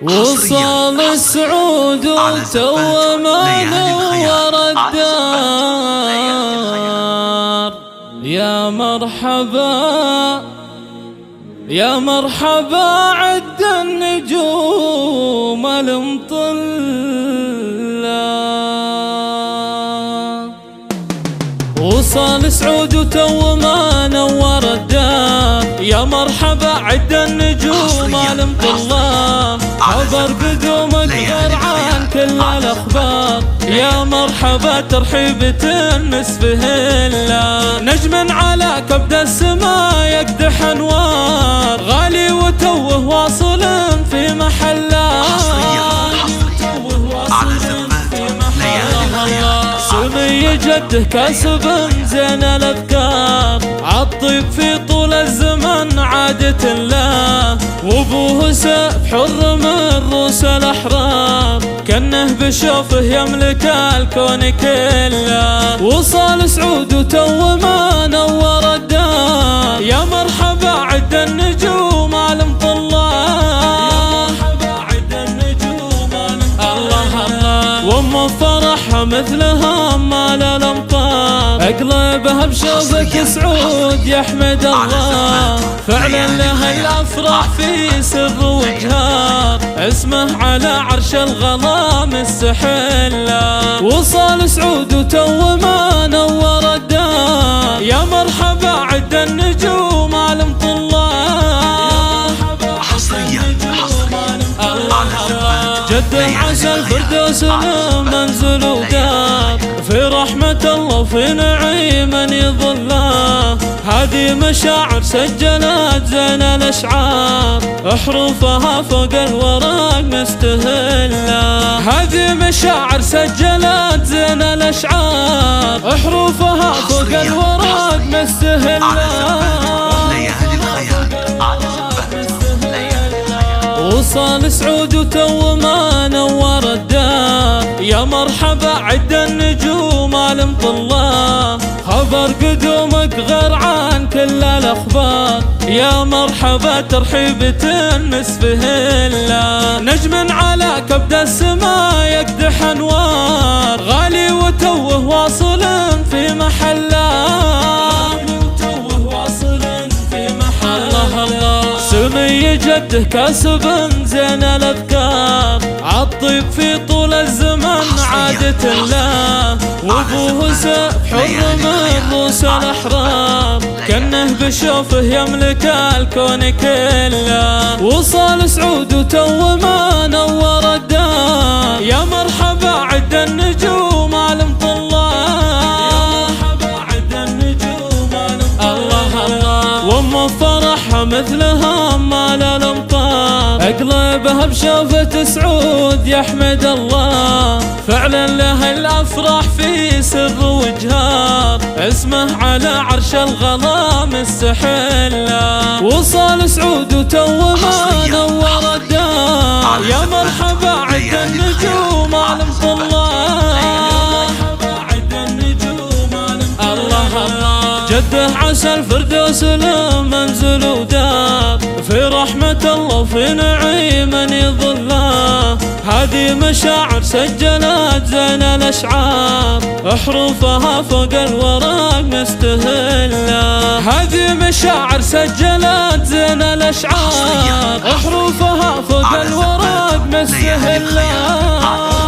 وصال سعود وتو ما نور الدار. يا مرحبا يا مرحبا عد النجوم المطلة. وصال سعود وتو ما نور الدار. يا مرحبا عد النجوم المطلة. خبر قدومك غير عن كل الأخبار. يا مرحبا ترحيبة النسف هلا. نجم على كبد السماء يقدح انوار. غالي وتوه واصل في محله. سمي جده كاسب زين الافكار. عالطيب في طول الزمن عادة له. وابوه سيف حر من روس الاحرار. كانه بشوفه يملك الكون كله. وصال سعود وتو ما نور الدار. يا مرحبا عد النجوم المطلة. وام فرحها مثلها مال الامطار. اقلبها بشوفك سعود يحمد الله. فعلا له الافراح في سر وجهار. اسمه على عرش الغلا مستحله. وصال سعود وتو ما نور الدار. يا مرحبا عد النجوم المطلة. جد عسى الفردوس منزل ودار. في رحمة الله وفي نعيم يظله. هذه مشاعر سجلت زين الاشعار. حروفها فوق الورق مستهله. هذه مشاعر سجلت زين الاشعار. حروفها فوق الورق مستهله. وصال سعود وتو ما نور الدار. يا مرحبا عد النجوم المطلة. خبر قدومك غير عن كل الأخبار. يا مرحبا ترحيبة النسف هلا. نجم على كبد السماء يقدح انوار. غالي وتوه واصل في محله. سمي جده كاسب زين الافكار. عالطيب في طول الزمن عادة له. وابوه سيف حر من روس الاحرار. كانه بشوفه يملك الكون كله. وصال سعود وتو ما نور الدار. يا مرحبا عد النجوم المطلة. وام فرحها مثلها مال الامطار. اقلبها بشوفة سعود يحمد الله. فعلا له الافراح في سر وجهار. اسمه على عرش الغلا مستحله. وصال سعود وتو ما نور الدار. يا مرحبا عد النجوم المطلة. جده عسى الفردوس منزل ودار. في رحمة الله وفي نعيم يظله. هذه مشاعر سجلت زين الاشعار. حروفها فوق الورق مستهله. هذه مشاعر سجلت زين الاشعار. حروفها فوق الورق مستهله.